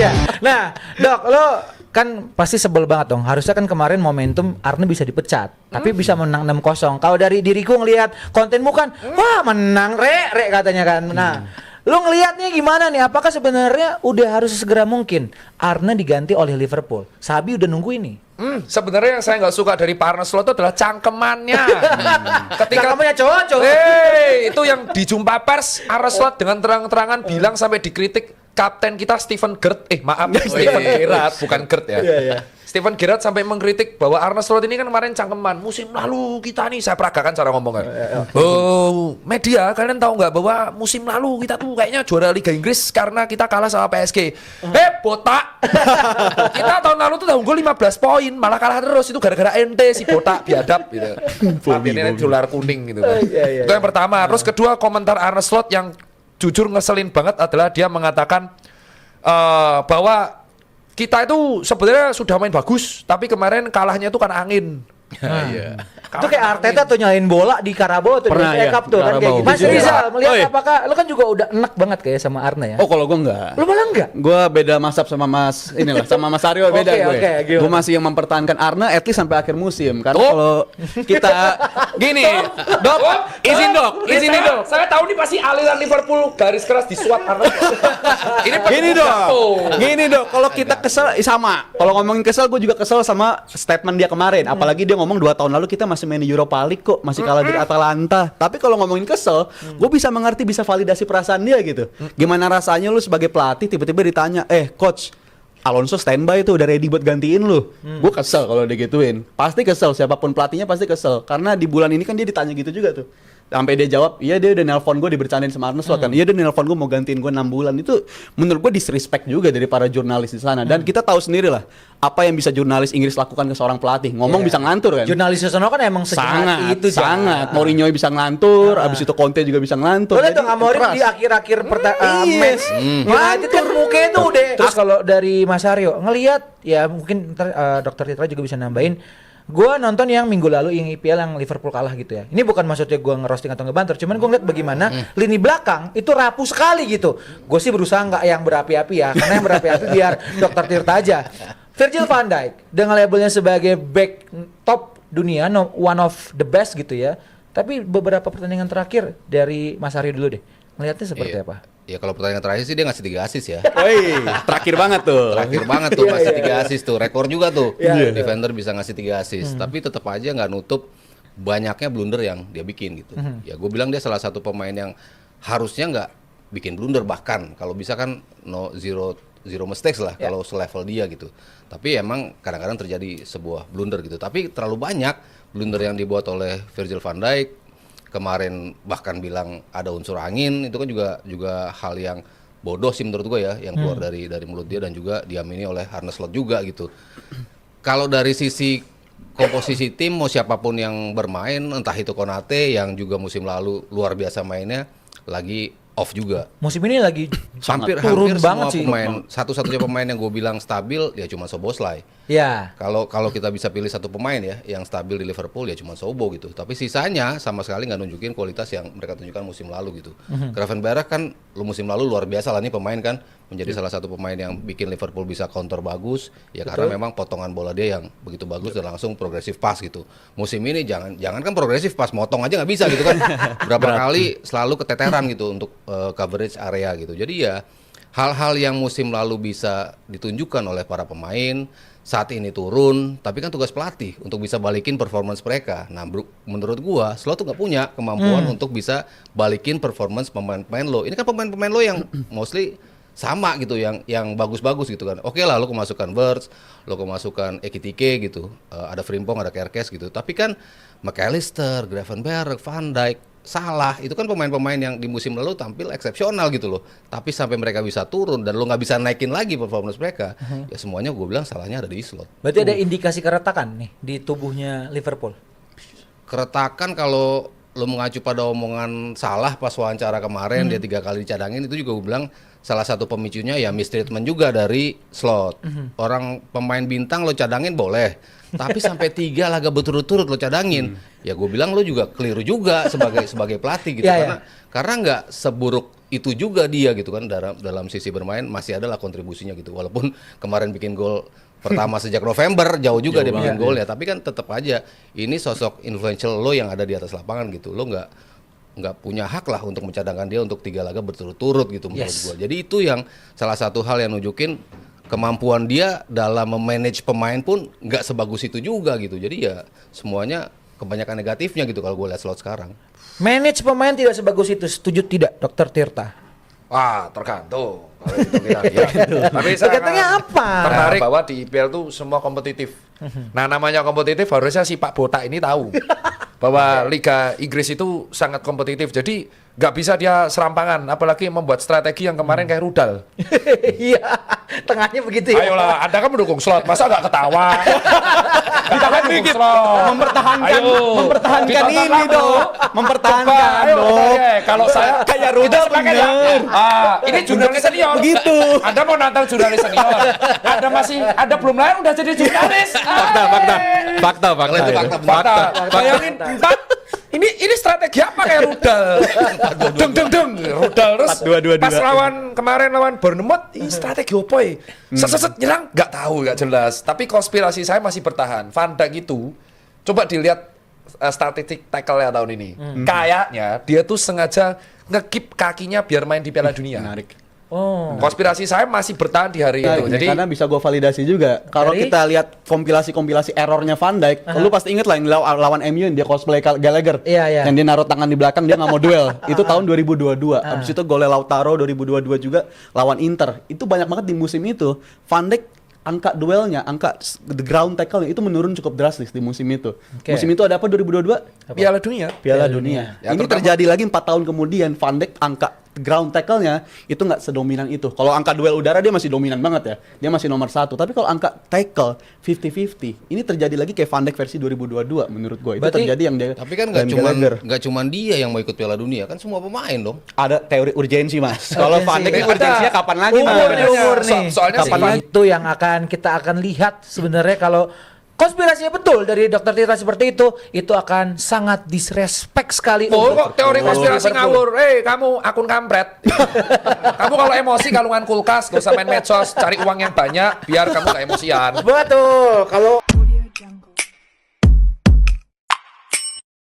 aja. Nah, Dok, lo kan pasti sebel banget dong. Harusnya kan kemarin momentum Arne bisa dipecat, tapi bisa menang 6-0. Kalau dari diriku ngelihat kontenmu kan, wah menang re katanya kan. Nah, lo ngelihatnya gimana nih? Apakah sebenarnya udah harus segera mungkin Arne diganti oleh Liverpool? Sabi udah nunggu ini. Sebenarnya yang saya nggak suka dari Pak Arne Slot itu adalah cangkemannya. Cangkemannya cowok. Itu yang di jumpa pers Arne Slot dengan terang-terangan bilang sampai dikritik kapten kita Steven Gerrard, bukan Gert ya. Steven Gerrard sampai mengkritik bahwa Arne Slot ini kan kemarin cangkeman. Musim lalu kita nih, saya peragakan cara ngomongnya. Oh, media kalian tahu nggak bahwa musim lalu kita tuh kayaknya juara Liga Inggris karena kita kalah sama PSG. Botak. Kita tahun lalu tuh unggul 15 poin, malah kalah terus. Itu gara-gara ente si botak biadab gitu. Ini dolar kuning gitu. Itu yang pertama. Terus kedua, komentar Arne Slot yang jujur ngeselin banget adalah dia mengatakan bahwa kita itu sebenarnya sudah main bagus, tapi kemarin kalahnya itu kan angin. Itu kayak Arteta tuh nyalain bola di Carabao tuh, Pernah, di FA ya, Cup tuh kan kayak gitu. Mas Rizal melihat apakah lo kan juga udah enak banget kayak sama Arne ya? Oh, kalau gue enggak. Lo malah enggak? Gue beda mazhab sama Mas inilah, sama Mas Aryo beda gue. Gue masih yang mempertahankan Arne at least sampai akhir musim. Karena kalau kita gini, Dok, izin Dok. Saya tahu nih pasti aliran Liverpool garis keras disuap Arne. Gini dok, kalau kita kesel sama. Kalau ngomongin kesel, gue juga kesel sama statement dia kemarin. Apalagi dia ngomong 2 tahun lalu kita masih main di Europa League kok, masih kalah dari Atalanta. Tapi kalau ngomongin kesel, gue bisa mengerti, bisa validasi perasaan dia gitu. Gimana rasanya lu sebagai pelatih tiba-tiba ditanya, coach, Alonso standby tuh udah ready buat gantiin lu. Gue kesel kalau digituin. Pasti kesel, siapapun pelatihnya pasti kesel. Karena di bulan ini kan dia ditanya gitu juga tuh. Sampai dia jawab, iya dia udah nelpon gue, dibercandain sama Arne Slot kan. Iya dia nelpon gue mau gantiin gue 6 bulan. Itu menurut gue disrespect juga dari para jurnalis di sana. Dan kita tahu sendiri lah apa yang bisa jurnalis Inggris lakukan ke seorang pelatih. Ngomong bisa ngelantur kan. Jurnalis di sana kan emang sejahat itu. Sangat. Mourinho bisa ngelantur, abis itu Conte juga bisa ngelantur. Boleh dong Amorim di akhir-akhir match. United kan mukanya tuh udah. Terus kalau dari Mas Aryo ngelihat ya mungkin Dokter Titra juga bisa nambahin. Gue nonton yang minggu lalu yang IPL yang Liverpool kalah gitu ya. Ini bukan maksudnya gue ngerosting atau ngebanter, cuman gue ngeliat bagaimana lini belakang itu rapuh sekali gitu. Gue sih berusaha nggak yang berapi-api ya, karena yang berapi-api biar Dokter Tirta aja. Virgil van Dijk dengan labelnya sebagai back top dunia, one of the best gitu ya. Tapi beberapa pertandingan terakhir dari Mas Aryo dulu deh, ngeliatnya seperti apa? Ya kalau pertandingan terakhir sih dia ngasih 3 assist ya. Terakhir banget tuh ngasih 3 assist tuh. Rekor juga tuh. Defender bisa ngasih 3 assist. Tapi tetap aja nggak nutup banyaknya blunder yang dia bikin gitu. Ya gue bilang dia salah satu pemain yang harusnya nggak bikin blunder, bahkan kalau bisa kan zero mistakes lah kalau selevel dia gitu. Tapi emang kadang-kadang terjadi sebuah blunder gitu. Tapi terlalu banyak blunder yang dibuat oleh Virgil van Dijk. Kemarin bahkan bilang ada unsur angin, itu kan juga hal yang bodoh sih menurut gue ya, yang keluar dari mulut dia dan juga diamini oleh Arne Slot juga gitu. Kalau dari sisi komposisi tim, mau siapapun yang bermain, entah itu Konate yang juga musim lalu luar biasa mainnya, lagi off juga. Musim ini lagi hampir banget sih. Satu-satunya pemain yang gue bilang stabil ya cuma Szoboszlai. Ya. Kalau kita bisa pilih satu pemain ya yang stabil di Liverpool ya cuma Sobo gitu. Tapi sisanya sama sekali nggak nunjukin kualitas yang mereka tunjukkan musim lalu gitu. Gravenberch kan musim lalu luar biasa lah nih pemain kan, menjadi salah satu pemain yang bikin Liverpool bisa counter bagus ya. Betul. Karena memang potongan bola dia yang begitu bagus dan langsung progresif pass gitu. Musim ini jangan kan progresif pass, motong aja nggak bisa gitu kan. Berapa kali selalu keteteran gitu untuk coverage area gitu. Jadi ya hal-hal yang musim lalu bisa ditunjukkan oleh para pemain saat ini turun, tapi kan tugas pelatih untuk bisa balikin performance mereka. Nah, menurut gua, Slot tuh nggak punya kemampuan untuk bisa balikin performance pemain-pemain lo. Ini kan pemain-pemain lo yang mostly sama gitu, yang bagus-bagus gitu kan. Oke lah, lo kemasukan Wirtz, lo kemasukan Ekitike gitu, ada Frimpong, ada Kerkes gitu. Tapi kan McAllister, Gravenberch, Van Dijk, Salah, itu kan pemain-pemain yang di musim lalu tampil eksepsional gitu loh. Tapi sampai mereka bisa turun dan lo nggak bisa naikin lagi performance mereka, ya semuanya gue bilang salahnya ada di Slot. Berarti ada indikasi keretakan nih di tubuhnya Liverpool? Keretakan kalau lo mengacu pada omongan Salah pas wawancara kemarin, dia 3 kali dicadangin, itu juga gue bilang salah satu pemicunya ya mistreatment juga dari Slot. Orang pemain bintang lo cadangin boleh, tapi sampai 3 laga berturut-turut lo cadangin, ya gue bilang lo juga keliru juga sebagai pelatih gitu. Karena nggak seburuk itu juga dia gitu kan dalam sisi bermain masih adalah kontribusinya gitu. Walaupun kemarin bikin gol pertama sejak November jauh juga dia bikin gol ya, tapi kan tetap aja ini sosok influential lo yang ada di atas lapangan gitu. Lo nggak punya hak lah untuk mencadangkan dia untuk 3 laga berturut-turut gitu menurut gue. Jadi itu yang salah satu hal yang nunjukin kemampuan dia dalam memanage pemain pun nggak sebagus itu juga gitu. Jadi ya semuanya kebanyakan negatifnya gitu kalau gue lihat Slot sekarang. Manage pemain tidak sebagus itu, setuju tidak, Dokter Tirta? Wah, tergantung. Kalau itu kita lihat. Tapi saya Tergantungnya apa? tertarik bahwa di IPL tuh semua kompetitif. Nah, namanya kompetitif harusnya si Pak Botak ini tahu bahwa Liga Inggris itu sangat kompetitif. Jadi nggak bisa dia serampangan, apalagi membuat strategi yang kemarin kayak rudal. Iya, tengahnya begitu ya. Ayolah, Anda kan mendukung Slot, masa nggak ketawa? Kita kan mendukung Slot. Mempertahankan ini dong. Mempertahankan Ayo, dong. kalau saya Kayak rudal bener. Ini jurnalis senior. Begitu. Anda mau nantang jurnalis senior. Anda belum lahir udah jadi jurnalis. Fakta. Kalau itu fakta. Bayangin 4. Ini strategi apa kayak rudal? Deng. Rudal terus 4-2-2-2. pas kemarin lawan Bournemouth, ini strategi apa ya? Seset nyerang nggak tahu, nggak jelas. Tapi konspirasi saya masih bertahan. Van Dijk itu coba dilihat statistik tackle-nya tahun ini. Kayaknya dia tuh sengaja ngekip kakinya biar main di Piala Dunia. Menarik. Oh. Konspirasi saya masih bertahan di hari itu. Jadi karena bisa gue validasi juga. Kalau Dari- kita lihat kompilasi errornya Van Dijk, lu pasti inget lah yang lawan MU yang dia cosplay Gallagher. Iya. Yang dia naruh tangan di belakang dia nggak mau duel. Itu tahun 2022. Habis itu golnya Lautaro 2022 juga lawan Inter. Itu banyak banget di musim itu. Van Dijk angka duelnya, the ground tackle itu menurun cukup drastis di musim itu. Oke. Musim itu ada apa 2022? Piala Dunia. Piala Dunia. Ya, Ini terutama- terjadi lagi 4 tahun kemudian. Van Dijk angka ground tackle-nya itu nggak sedominan itu. Kalau angka duel udara dia masih dominan banget ya. Dia masih nomor 1. Tapi kalau angka tackle 50-50, ini terjadi lagi kayak Van Dijk versi 2022 menurut gue. Itu Berarti- terjadi yang dia. Tapi kan dan Gallagher. nggak cuman dia yang mau ikut Piala Dunia, kan semua pemain dong. Ada teori urgensi mas. Kalau Urgensi. Van Dijk ini Ada. urgensinya kapan lagi mas? Umur nih. Soalnya Kapan si- lagi? Itu yang kita akan lihat sebenarnya kalau konspirasinya betul dari Dokter Tirta seperti itu akan sangat disrespect sekali. Oh untuk kok teori konspirasi Liverpool. ngawur. Kamu akun kampret. Kamu kalau emosi kalungan kulkas, gak usah main medsos, cari uang yang banyak biar kamu gak emosian. Betul. Kalau